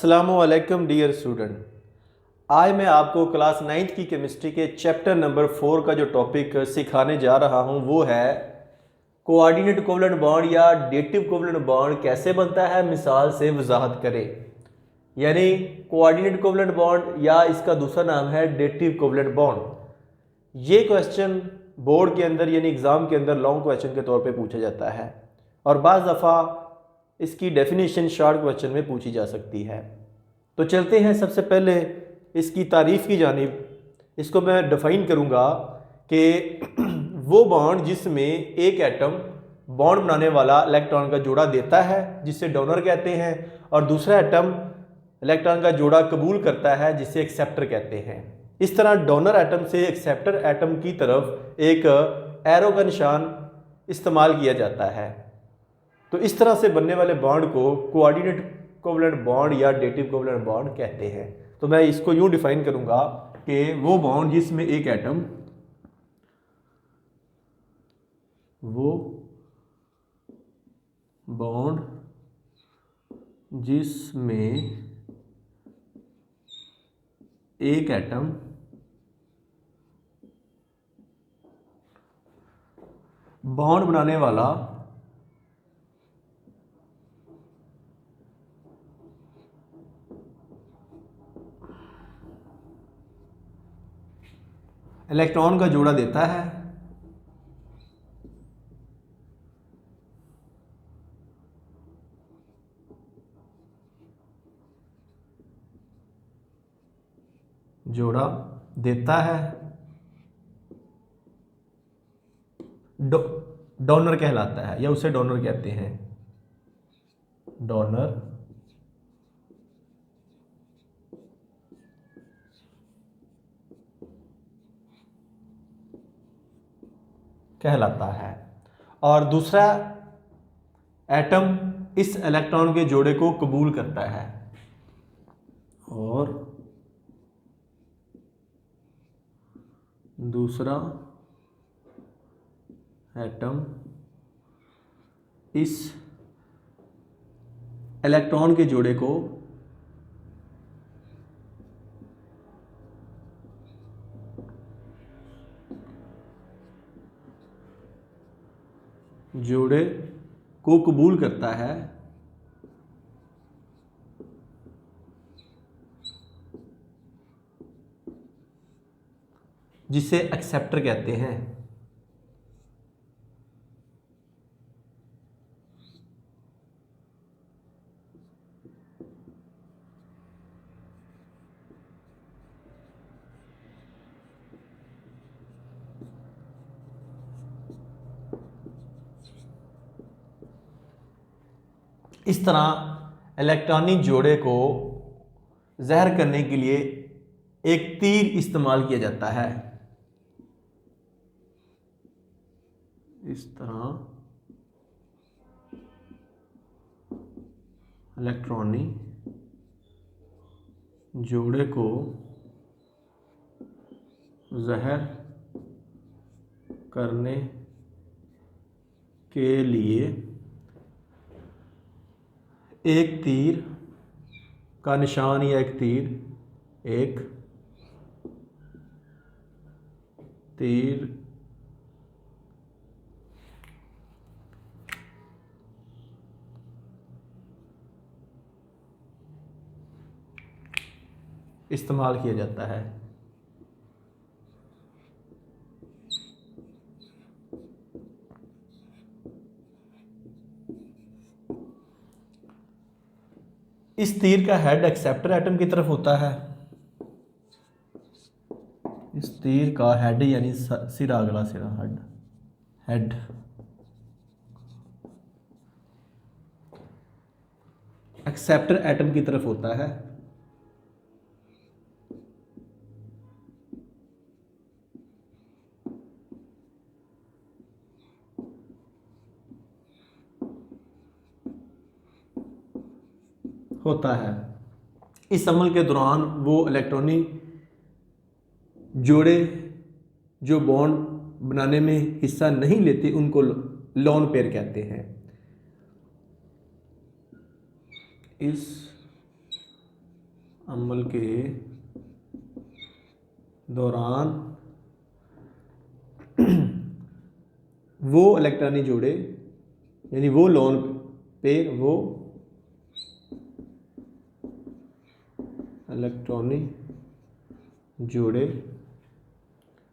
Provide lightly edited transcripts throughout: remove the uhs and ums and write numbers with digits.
अस्सलामुअलैकुम dear student. आज मैं आपको क्लास 9th की केमिस्ट्री के चैप्टर नंबर 4 का जो टॉपिक सिखाने जा रहा हूं वो है कोऑर्डिनेट कोवलेंट बॉन्ड या डेटिव कोवलेंट बॉन्ड कैसे बनता है, मिसाल से वजाहत करें। यानी कोऑर्डिनेट कोवलेंट बॉन्ड या इसका दूसरा नाम है डेटिव कोवलेंट बॉन्ड। ये क्वेश्चन बोर्ड के अंदर यानी एग्ज़ाम के अंदर लॉन्ग क्वेश्चन के तौर पे पूछा जाता है और बाज़ दफ़ा इसकी डेफिनेशन शॉर्ट क्वेश्चन में पूछी जा सकती है। तो चलते हैं सबसे पहले इसकी तारीफ़ की जानिब। इसको मैं डिफ़ाइन करूँगा कि वो बॉन्ड जिसमें एक एटम बॉन्ड बनाने वाला इलेक्ट्रॉन का जोड़ा देता है जिसे डोनर कहते हैं और दूसरा एटम इलेक्ट्रॉन का जोड़ा कबूल करता है जिसे एक्सेप्टर कहते हैं। इस तरह डोनर एटम से एक्सेप्टर एटम की तरफ एक एरो का निशान इस्तेमाल किया जाता है। तो इस तरह से बनने वाले बॉन्ड को कोऑर्डिनेट कोवलेंट बॉन्ड या डेटिव कोवलेंट बॉन्ड कहते हैं। तो मैं इसको यूं डिफाइन करूंगा कि वो बॉन्ड जिसमें एक एटम बॉन्ड बनाने वाला इलेक्ट्रॉन का जोड़ा देता है डोनर कहलाता है या उसे डोनर कहते हैं। डोनर कहलाता है और दूसरा एटम इस इलेक्ट्रॉन के जोड़े को कबूल करता है और दूसरा एटम इस इलेक्ट्रॉन के जोड़े को कबूल करता है जिसे एक्सेप्टर कहते हैं। इस तरह इलेक्ट्रॉनिक जोड़े को ज़हर करने के लिए एक तीर इस्तेमाल किया जाता है। इस तरह इलेक्ट्रॉनिक जोड़े को ज़हर करने के लिए एक तीर का निशान या एक तीर इस्तेमाल किया जाता है। इस तीर का हेड एक्सेप्टर एटम की तरफ होता है। इस तीर का हेड यानी सिरा, अगला सिरा, हेड एक्सेप्टर एटम की तरफ होता है इस अमल के दौरान वो इलेक्ट्रॉनिक जोड़े जो बॉन्ड बनाने में हिस्सा नहीं लेते उनको लोन पेयर कहते हैं। इस अम्ल के दौरान वो इलेक्ट्रॉनिक जोड़े, यानी वो लोन पेयर, वो इलेक्ट्रॉनिक जोड़े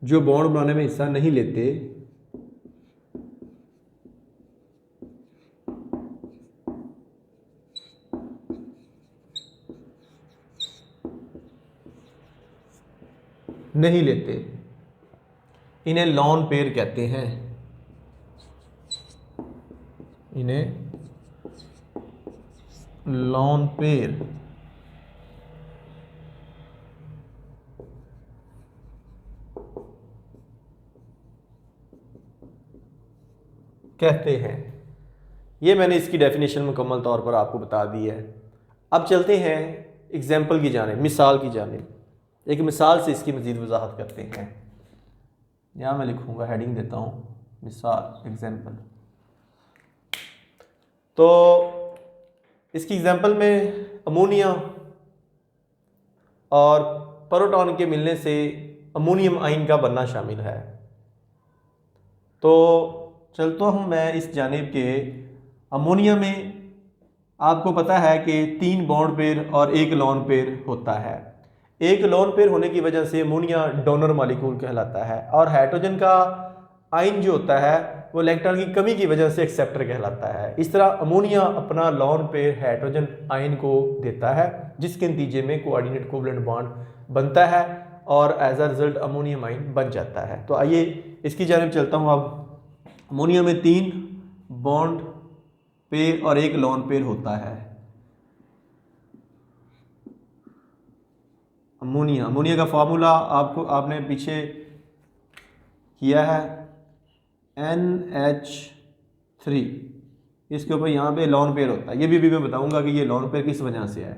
जो बॉन्ड बनाने में हिस्सा नहीं लेते, इन्हें लॉन पेयर कहते हैं। इन्हें लॉन पेयर कहते हैं। ये मैंने इसकी डेफिनेशन मुकम्मल तौर पर आपको बता दी है। अब चलते हैं एग्जाम्पल की जानिब, मिसाल की जानिब। एक मिसाल से इसकी मज़ीद वजाहत करते हैं। यहाँ मैं लिखूँगा, हेडिंग देता हूँ, मिसाल, एग्जाम्पल। तो इसकी एग्जाम्पल में अमोनिया और प्रोटॉन के मिलने से अमोनियम आयन का बनना शामिल है। तो चलता हूँ मैं इस जानिब के अमोनिया में आपको पता है कि 3 बॉन्ड पेयर और 1 लॉन पेयर होता है। एक लोन पेयर होने की वजह से अमोनिया डोनर मॉलिक्यूल कहलाता है, और हाइड्रोजन का आयन जो होता है वो इलेक्ट्रॉन की कमी की वजह से एक्सेप्टर कहलाता है। इस तरह अमोनिया अपना लोन पेयर हाइड्रोजन आयन को देता है, जिसके नतीजे में कोऑर्डिनेट कोवलेंट बॉन्ड बनता है और as a result ammonium ion बन जाता है। तो आइए इसकी जानिब चलता हूँ। अब अमोनिया में 3 बॉन्ड पेयर और 1 लोन पेयर होता है। अमोनिया का फार्मूला आपने पीछे किया है, NH3। इसके ऊपर यहाँ पे लॉन पेयर होता है। ये भी मैं बताऊंगा कि ये लॉन पेयर किस वजह से है।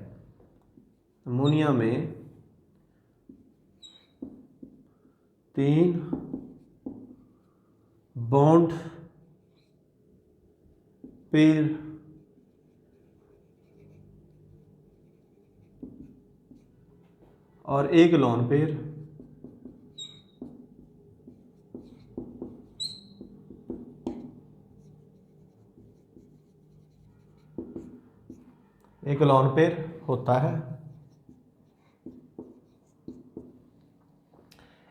अमोनिया में 3 बॉन्ड पेयर और 1 लॉन पेयर। एक लॉन पेयर होता है।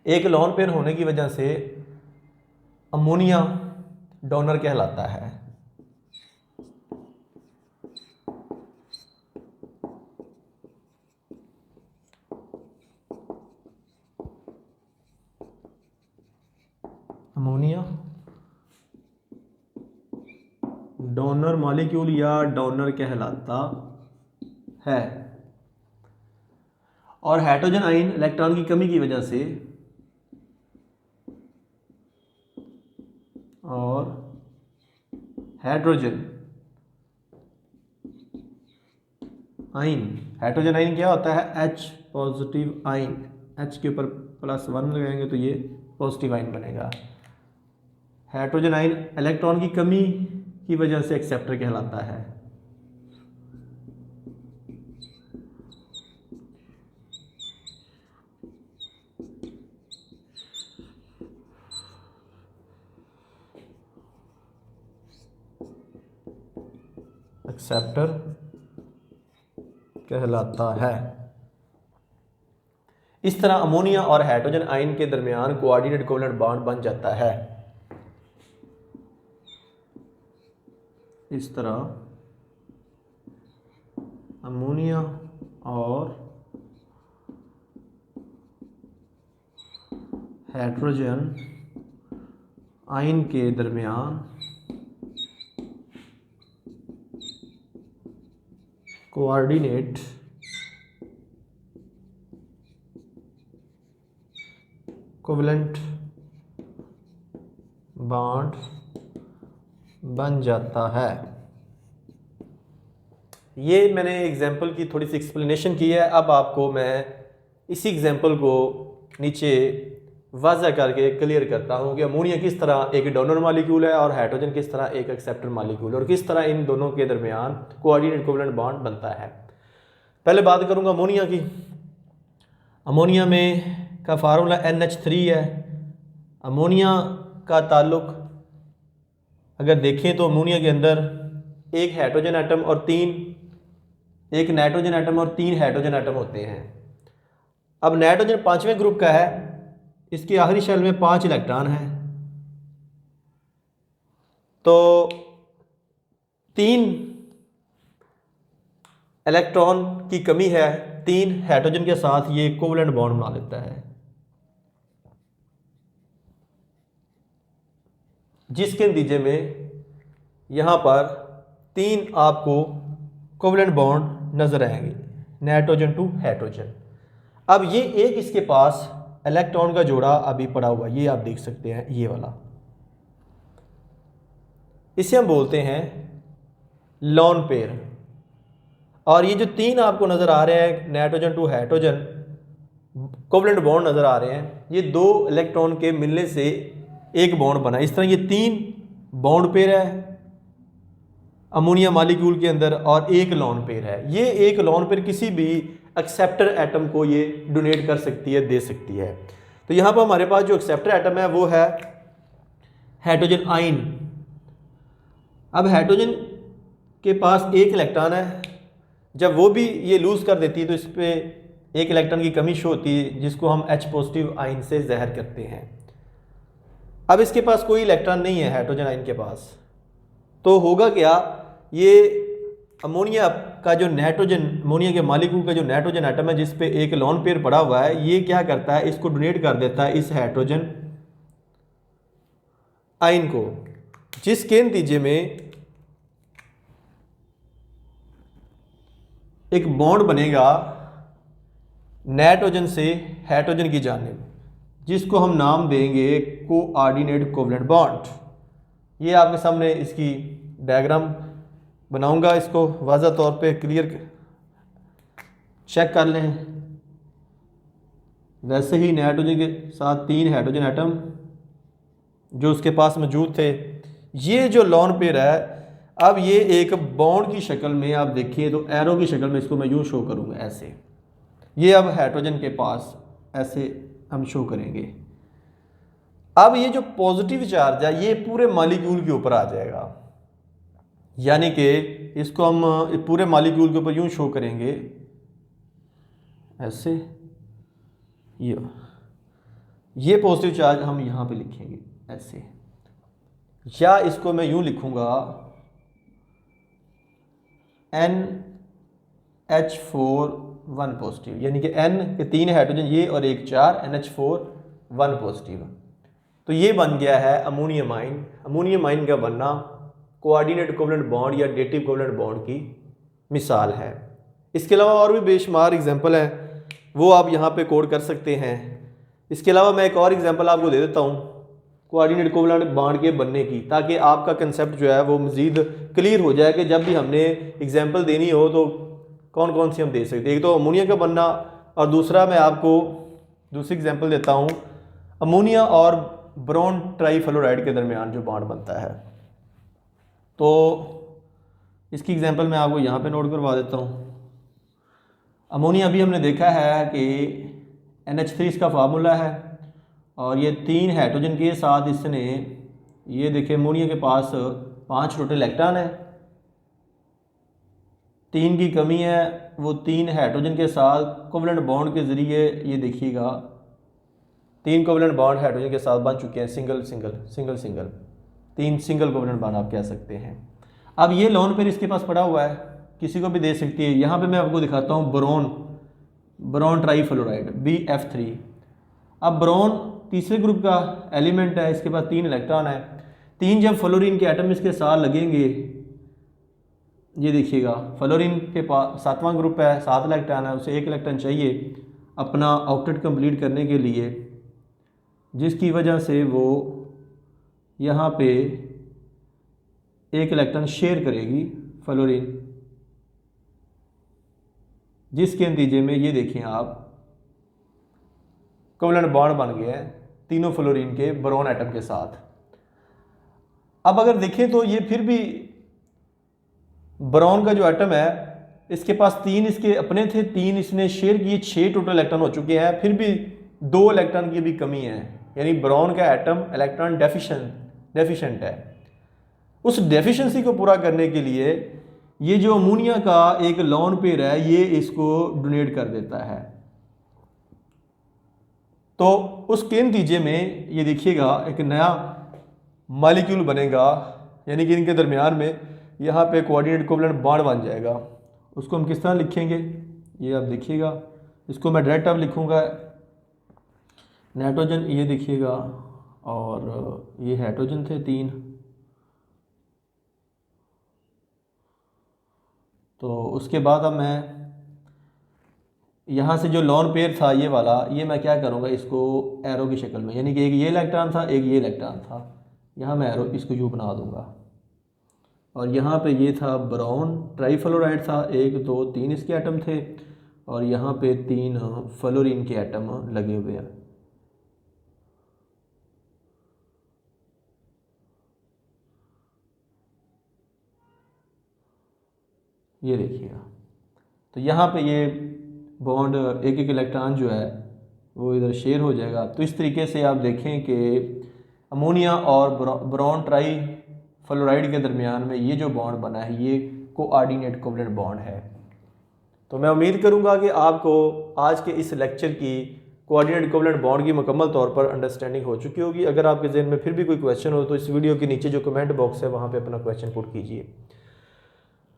एक लॉन पेयर होने की वजह से अमोनिया डोनर कहलाता है। अमोनिया डोनर मॉलिक्यूल या डोनर कहलाता है, और हाइड्रोजन आयन इलेक्ट्रॉन की कमी की वजह से और हाइड्रोजन आयन क्या होता है? H positive ion. H के ऊपर +1 लगाएंगे तो ये पॉजिटिव आयन बनेगा। हाइड्रोजन आयन इलेक्ट्रॉन की कमी की वजह से एक्सेप्टर कहलाता है। एक्सेप्टर कहलाता है। इस तरह अमोनिया और हाइड्रोजन आयन के दरमियान कोऑर्डिनेट कोवलेंट बॉन्ड बन जाता है। इस तरह अमोनिया और हाइड्रोजन आयन के दरमियान कोऑर्डिनेट कोवलेंट बॉन्ड बन जाता है। ये मैंने एग्जाम्पल की थोड़ी सी एक्सप्लेनेशन की है। अब आपको मैं इसी एग्जाम्पल को नीचे वाज़ह करके क्लियर करता हूँ कि अमोनिया किस तरह एक डोनर मॉलिक्यूल है और हाइड्रोजन किस तरह एक एक्सेप्टर मॉलिक्यूल, और किस तरह इन दोनों के दरमियान कोऑर्डिनेट कोवलेंट बॉन्ड बनता है। पहले बात करूँगा अमोनिया की। अमोनिया में का फार्मूला NH3 है। अमोनिया का ताल्लुक अगर देखें तो अमोनिया के अंदर एक हाइड्रोजन एटम और एक नाइट्रोजन एटम और 3 हाइड्रोजन एटम होते हैं। अब नाइट्रोजन 5वें ग्रुप का है, इसकी आखिरी शेल में 5 इलेक्ट्रॉन हैं, तो 3 इलेक्ट्रॉन की कमी है, 3 हाइड्रोजन के साथ ये कोवलेंट बॉन्ड बना लेता है, जिसके नतीजे में यहाँ पर 3 आपको कोवलेंट बॉन्ड नजर आएंगे, नाइट्रोजन टू हाइड्रोजन। अब ये एक इसके पास इलेक्ट्रॉन का जोड़ा अभी पड़ा हुआ, ये आप देख सकते हैं, ये वाला, इसे हम बोलते हैं लॉन पेयर। और ये जो 3 आपको नज़र आ रहे हैं nitrogen to hydrogen covalent bond नज़र आ रहे हैं, ये 2 इलेक्ट्रॉन के मिलने से एक बॉन्ड बना। इस तरह ये 3 बॉन्ड पेयर है अमोनिया मॉलिक्यूल के अंदर और एक लॉन पेयर है। ये एक लॉन पेयर किसी भी एक्सेप्टर एटम को ये डोनेट कर सकती है, दे सकती है। तो यहाँ पर हमारे पास जो एक्सेप्टर एटम है वो है हाइड्रोजन आयन। अब हाइड्रोजन के पास एक इलेक्ट्रॉन है, जब वो भी ये लूज़ कर देती है तो इस पर एक इलेक्ट्रॉन की कमी शो होती है, जिसको हम H पॉजिटिव आयन से ज़ाहिर करते हैं। अब इसके पास कोई इलेक्ट्रॉन नहीं है हाइड्रोजन आयन के पास, तो होगा क्या, ये अमोनिया का जो नाइट्रोजन, अमोनिया के मॉलिक्यूल का जो नाइट्रोजन एटम है जिस पे एक लॉन पेयर पड़ा हुआ है, ये क्या करता है, इसको डोनेट कर देता है इस हाइड्रोजन आयन को, जिसके नतीजे में एक बॉन्ड बनेगा नाइट्रोजन से हाइड्रोजन की जानिब, जिसको हम नाम देंगे कोऑर्डिनेट कोवलेंट बॉन्ड। ये आपके सामने इसकी डायग्राम बनाऊंगा, इसको वाज़ा तौर पे क्लियर चेक कर लें। वैसे ही नाइट्रोजन के साथ 3 हाइड्रोजन एटम जो उसके पास मौजूद थे, ये जो लॉन पेयर है, अब ये एक बॉन्ड की शक्ल में आप देखिए तो एरो की शक्ल में इसको मैं यूँ शो करूँगा ऐसे, ये अब हाइड्रोजन के पास ऐसे हम शो करेंगे। अब ये जो पॉजिटिव चार्ज है ये पूरे मॉलिक्यूल के ऊपर आ जाएगा, यानी कि इसको हम पूरे मॉलिक्यूल के ऊपर यूँ शो करेंगे ऐसे, ये पॉजिटिव चार्ज हम यहाँ पे लिखेंगे ऐसे, या इसको मैं यूँ लिखूँगा NH4 1 पॉजिटिव, यानी कि N के 3 हाइड्रोजन ये और एक 4, NH4 1 पॉजिटिव। तो ये बन गया है अमोनियम आयन। अमोनियम आयन का बनना कोऑर्डिनेट कोवलेंट बॉन्ड या डेटिव कोवलेंट बॉन्ड की मिसाल है। इसके अलावा और भी बेशुमार एग्जांपल हैं, वो आप यहाँ पे कोड कर सकते हैं। इसके अलावा मैं एक और एग्जांपल आपको दे देता हूँ कोऑर्डिनेट कोवलेंट बॉन्ड के बनने की, ताकि आपका कंसेप्ट जो है वो मज़ीद क्लियर हो जाए कि जब भी हमने एग्जांपल देनी हो तो कौन कौन सी हम दे सकते हैं। एक तो अमोनिया का बनना, और दूसरा मैं आपको दूसरी एग्जांपल देता हूँ अमोनिया और बोरोन ट्राईफ्लोराइड के दरमियान जो बॉन्ड बनता है। तो इसकी एग्जांपल मैं आपको यहाँ पे नोट करवा देता हूँ। अमोनिया अभी हमने देखा है कि NH3 इसका फार्मूला है, और ये 3 हाइड्रोजन के साथ इसने, ये देखिए अमोनिया के पास 5 टोटल इलेक्ट्रॉन है, 3 की कमी है, वो 3 हाइड्रोजन के साथ कोवलेंट बॉन्ड के ज़रिए, ये देखिएगा 3 कोवलेंट बॉन्ड हाइड्रोजन के साथ बन चुके हैं, single single single single, 3 single covalent bond आप कह सकते हैं। अब ये लोन पेयर इसके पास पड़ा हुआ है, किसी को भी दे सकती है। यहाँ पे मैं आपको दिखाता हूँ बोरोन ट्राईफ्लोराइड BF3। अब बोरोन तीसरे ग्रुप का एलिमेंट है, इसके पास 3 इलेक्ट्रॉन है। 3 जब फ्लोरीन के एटम इसके साथ लगेंगे, ये देखिएगा फ्लोरीन के पास 7वां ग्रुप है, 7 इलेक्ट्रॉन है, उसे 1 इलेक्ट्रॉन चाहिए अपना ऑक्टेट कंप्लीट करने के लिए, जिसकी वजह से वो यहाँ पे 1 इलेक्ट्रॉन शेयर करेगी फ्लोरीन, जिसके नतीजे में ये देखें आप कोवलेंट बॉन्ड बन गए हैं तीनों फ्लोरीन के बोरोन एटम के साथ। अब अगर देखें तो ये फिर भी बोरोन का जो एटम है इसके पास 3 इसके अपने थे, 3 इसने शेयर किए, 6 टोटल इलेक्ट्रॉन हो चुके हैं, फिर भी 2 इलेक्ट्रॉन की भी कमी है, यानी बोरॉन का एटम इलेक्ट्रॉन डेफिशिएंट है। उस डेफिशिएंसी को पूरा करने के लिए ये जो अमोनिया का एक लोन पेयर है ये इसको डोनेट कर देता है। तो उसके नतीजे में ये देखिएगा एक नया मॉलिक्यूल बनेगा, यानी कि इनके दरमियान में यहाँ पे कोऑर्डिनेट कोवलेंट बॉन्ड बन जाएगा। उसको हम किस तरह लिखेंगे ये आप देखिएगा। इसको मैं डायरेक्ट अब लिखूँगा नाइट्रोजन, ये देखिएगा, और ये हाइड्रोजन थे 3। तो उसके बाद अब मैं यहाँ से जो लोन पेयर था ये वाला, ये मैं क्या करूँगा इसको एरो की शक्ल में, यानी कि एक ये इलेक्ट्रॉन था एक ये इलेक्ट्रॉन था, यहाँ मैं एरो इसको यू बना दूँगा। और यहाँ पे ये था बोरॉन ट्राईफ्लोराइड था, 1 2 3 इसके एटम थे, और यहाँ पे 3 फ्लोरीन के एटम लगे हुए हैं। ये देखिएगा, तो यहाँ पे ये बॉन्ड एक एक इलेक्ट्रॉन जो है वो इधर शेयर हो जाएगा। तो इस तरीके से आप देखें कि अमोनिया और बोरॉन ट्राईफ्लोराइड के दरमियान में ये जो बॉन्ड बना है ये कोऑर्डिनेट कोवलेंट बॉन्ड है। तो मैं उम्मीद करूँगा कि आपको आज के इस लेक्चर की कोऑर्डिनेट कोवलेंट बॉन्ड की मुकम्मल तौर पर अंडरस्टैंडिंग हो चुकी होगी। अगर आपके जहन में फिर भी कोई क्वेश्चन हो तो इस वीडियो के नीचे जो कमेंट बॉक्स है वहाँ पर अपना क्वेश्चन पुट कीजिए।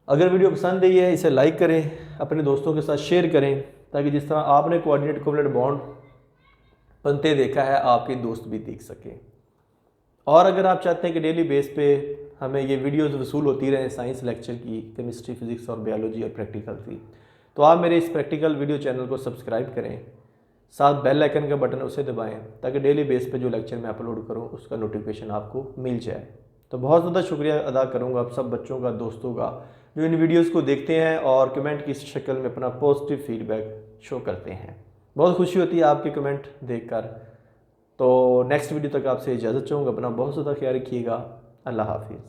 अगर वीडियो पसंद आई है इसे लाइक करें, अपने दोस्तों के साथ शेयर करें, ताकि जिस तरह आपने कोऑर्डिनेट कोवलेंट बॉन्ड बनते देखा है आपके दोस्त भी देख सकें। और अगर आप चाहते हैं कि डेली बेस पे हमें ये वीडियोस वसूल होती रहें साइंस लेक्चर की, केमिस्ट्री, फिजिक्स और बायोलॉजी और प्रैक्टिकल की, तो आप मेरे इस प्रैक्टिकल वीडियो चैनल को सब्सक्राइब करें, साथ बेल आइकन का बटन उसे दबाएँ ताकि डेली बेस पे जो लेक्चर मैं अपलोड करूँ उसका नोटिफिकेशन आपको मिल जाए। तो बहुत ज़्यादा शुक्रिया अदा करूँगा आप सब बच्चों का, दोस्तों का, जो इन वीडियोस को देखते हैं और कमेंट की शक्ल में अपना पॉजिटिव फीडबैक शो करते हैं। बहुत खुशी होती है आपके कमेंट देखकर। तो नेक्स्ट वीडियो तक आपसे इजाज़त चाहूँगा। अपना बहुत ज़्यादा ख्याल रखिएगा। अल्लाह हाफिज़।